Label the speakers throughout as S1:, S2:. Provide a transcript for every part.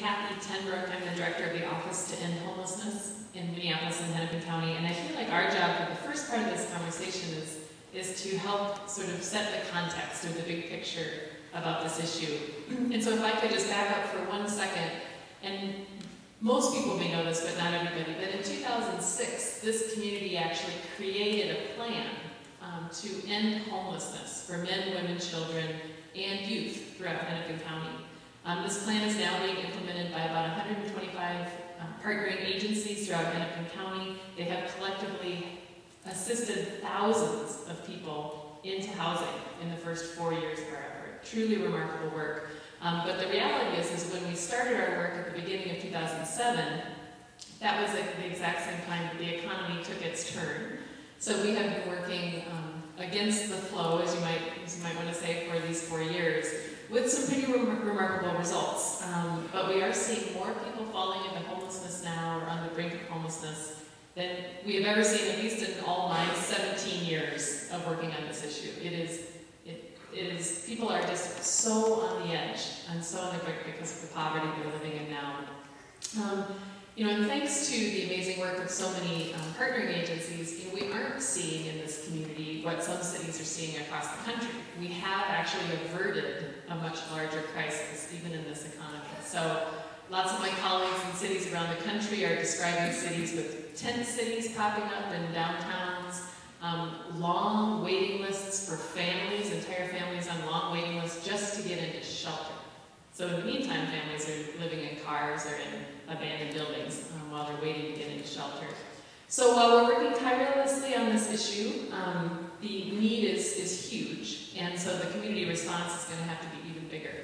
S1: Kathy Tenbrook. I'm the director of the Office to End Homelessness in Minneapolis and Hennepin County, and I feel like our job for the first part of this conversation is to help sort of set the context or the big picture about this issue. And so if I could just back up for 1 second, and most people may know this, but not everybody, that in 2006, this community actually created a plan to end homelessness for men, women, children, and youth throughout Hennepin County. This plan is now being implemented by about 125 partnering agencies throughout Hennepin County. They have collectively assisted thousands of people into housing in the first 4 years of our effort. Truly remarkable work. But the reality is when we started our work at the beginning of 2007, that was at the exact same time that the economy took its turn. So we have been working against the flow, as you might want to say, for these 4 years, with some pretty remarkable results. But we are seeing more people falling into homelessness now, or on the brink of homelessness, than we have ever seen, at least in all my 17 years of working on this issue. People are just so on the edge and so on the brink because of the poverty we're living in now. And thanks to the amazing work of so many partnering agencies, we aren't seeing in this community what some cities are seeing across the country. We have actually averted a much larger crisis, even in this economy. So lots of my colleagues in cities around the country are describing cities with tent cities popping up in downtowns, long waiting lists for families, entire families on long waiting lists just to get into shelter. So in the meantime, families are living in cars or in abandoned buildings while they're waiting to get into shelter. So while we're working tirelessly on this issue, the need is huge, and so the community response is going to have to be even bigger,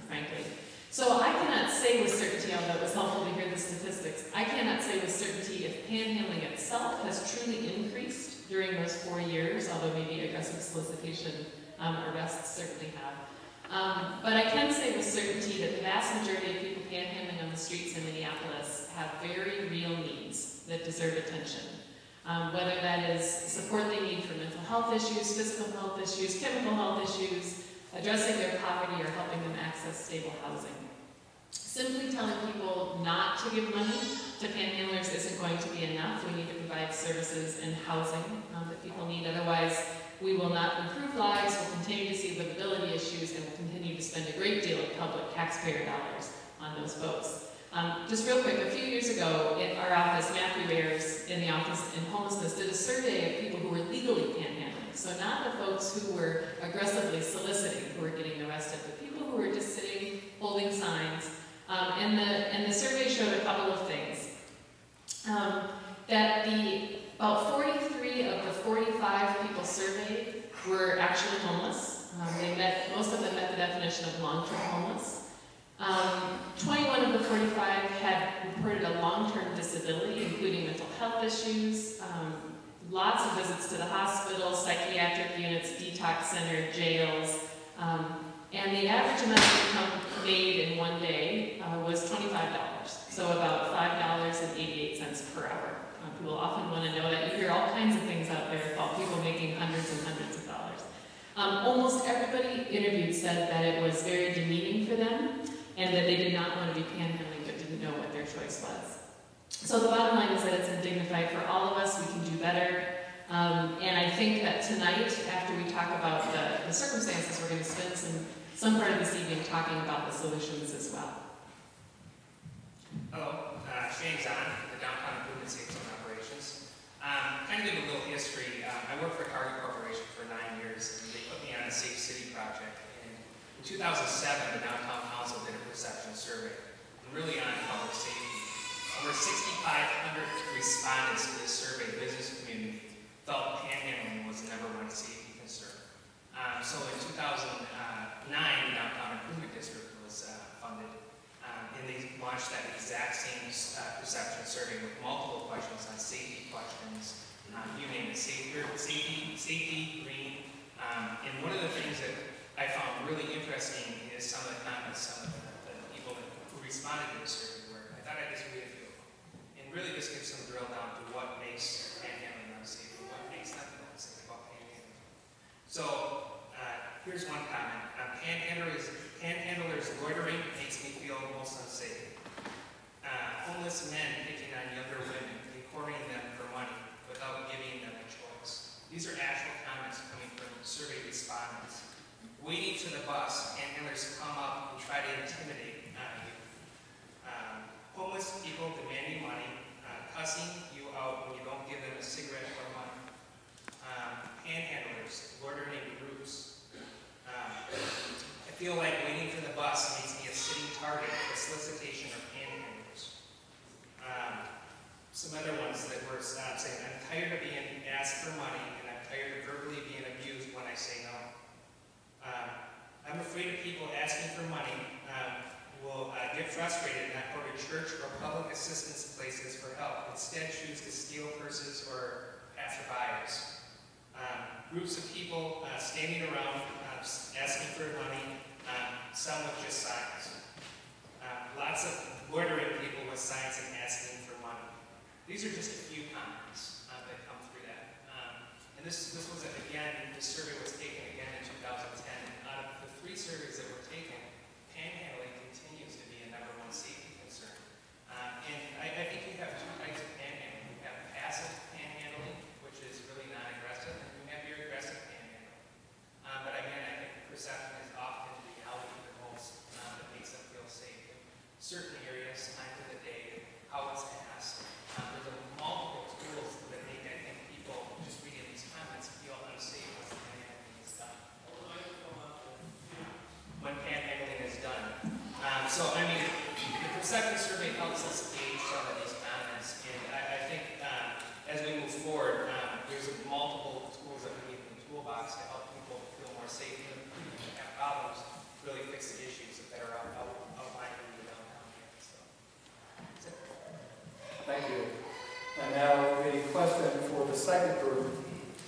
S1: frankly. So I cannot say with certainty, although it was helpful to hear the statistics, I cannot say with certainty if panhandling itself has truly increased during those 4 years, although maybe aggressive solicitation arrests certainly have. But I can say with certainty that the vast majority of people panhandling on the streets in Minneapolis have very real needs that deserve attention. Whether that is support they need for mental health issues, physical health issues, chemical health issues, addressing their poverty, or helping them access stable housing. Simply telling people not to give money to panhandlers isn't going to be enough. We need to provide services and housing that people need. Otherwise, we will not improve lives, we'll continue to see livability issues, and we'll continue to spend a great deal of public taxpayer dollars on those folks. Just real quick, a few years ago, in our office, Matthew Ayers in the Office in Homelessness did a survey of people who were legally panhandling. So not the folks who were aggressively soliciting who were getting arrested, but people who were just sitting, holding signs. And the survey showed a couple of things. That about 43 of the 45 people surveyed were actually homeless. Most of them met the definition of long-term homeless. 21 of the 45 had reported a long-term disability, including mental health issues, lots of visits to the hospital, psychiatric units, detox center, jails, and the average amount of income made in 1 day was $25, so about $5.88 per hour. People often want to know that. You hear all kinds of things out there about people making hundreds and hundreds of dollars. Almost everybody interviewed said that it was very demeaning for them and that they did not want to be panhandling but didn't know what their choice was. So the bottom line is that it's undignified for all of us. We can do better. And I think that tonight, after we talk about the circumstances, we're going to spend some part of this evening talking about the solutions as well.
S2: Hello, Shane Zahn, the Downtown Improvement Safety and Operations. Kind of give a little history. I worked for Target Corporation for 9 years, and they put me on a Safe City project. And in 2007, the Downtown Council did a perception survey, really on public safety. Over 6,500 respondents to this survey, business community, felt panhandling was the #1 safety concern. So in 2009, the Downtown Improvement District was funded. And they launched that exact same perception survey with multiple questions on safety questions. You name it, safety, green. And one of the things that I found really interesting is some of the comments, some of the people who responded to the survey were, I thought I'd just read a few. And really just give some drill down to what makes panhandling unsafe, what makes nothing unsafe about panhandling. So here's one comment. Panhandlers loitering makes me feel most unsafe. homeless people demanding money, cussing you out when you don't give them a cigarette or money, panhandlers, loitering groups. I feel like waiting for the bus makes me a sitting target for solicitation or panhandlers. Some other ones that were saying, I'm tired of being asked for money, and I'm tired of verbally being abused when I say no. I'm afraid of people asking for money will get frustrated and not go to church or public assistance places for help. Instead, choose to steal purses or passerbyers. Groups of people standing around asking for money, some with just signs. Lots of loitering people with signs and asking for money. These are just a few comments that come through that. And this was, again, the survey was taken again in 2010. Out of the 3 surveys that were taken, panhandling continues to be a #1 safety concern. And I think you have 2 types of panhandling. You have passive panhandling, which is really non-aggressive, and you have your aggressive panhandling. But again, I think the perception is often reality for most that makes them feel safe. In certain areas, times of the day, how it's asked. There's multiple tools that make, I think, people just reading these comments feel unsafe when panhandling is done. When panhandling is done. So, I mean, the perception survey helps us gauge some of these comments, and I think as we move forward, there's multiple tools that we need in the toolbox to help people feel more safe and have problems, really fix the issues that are outlined in the downtown campus. So, that's it.
S3: Thank you. And now the question for the second group,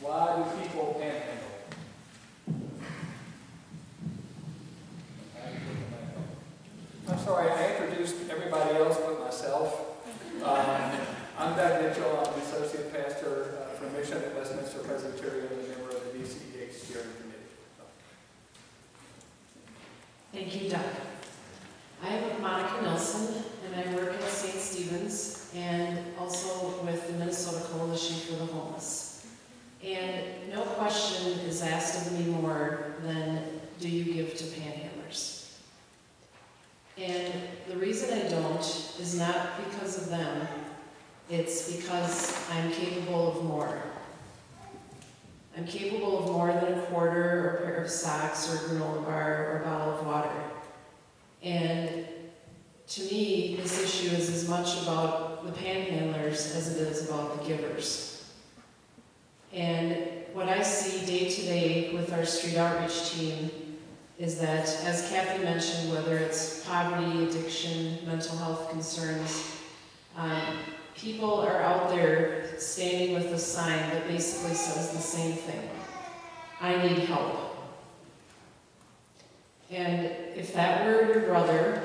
S3: why do people panhandle? I'm sorry, I introduced everybody else but myself. I'm Doug Mitchell. I'm the Associate Pastor for Mission at Westminster Presbyterian and a member of the DCEH Steering Committee.
S4: Thank you, Doug. I am Monica Nelson, and I work at St. Stephen's and also with the Minnesota Coalition for the Homeless. And no question is asked of me more than, do you give to panhandlers? And the reason I don't is not because of them, it's because I'm capable of more. I'm capable of more than a quarter or a pair of socks or a granola bar or a bottle of water. And to me, this issue is as much about the panhandlers as it is about the givers. And what I see day to day with our street outreach team is that, as Kathy mentioned, whether it's poverty, addiction, mental health concerns, people are out there standing with a sign that basically says the same thing: I need help. And if that were your brother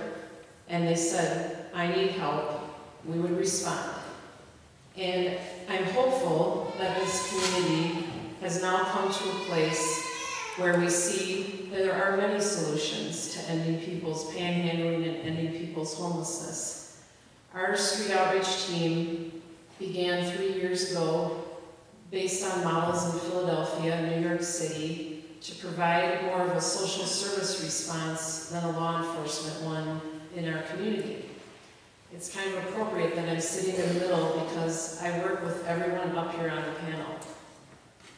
S4: and they said, I need help, we would respond. And I'm hopeful that this community has now come to a place where we see that there are many solutions to ending people's panhandling and ending people's homelessness. Our street outreach team began 3 years ago based on models in Philadelphia and New York City to provide more of a social service response than a law enforcement one in our community. It's kind of appropriate that I'm sitting in the middle because I work with everyone up here on the panel.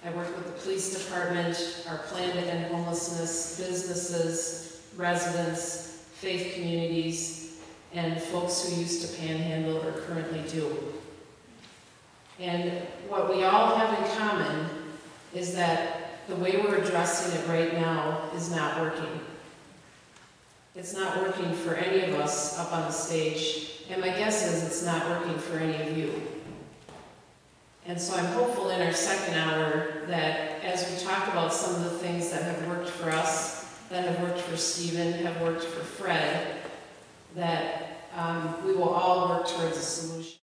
S4: I work with the police department, our plan to end homelessness, businesses, residents, faith communities, and folks who used to panhandle or currently do. And what we all have in common is that the way we're addressing it right now is not working. It's not working for any of us up on the stage, and my guess is it's not working for any of you. And so I'm hopeful in our second hour that as we talk about some of the things that have worked for us, that have worked for Stephen, have worked for Fred, that we will all work towards a solution.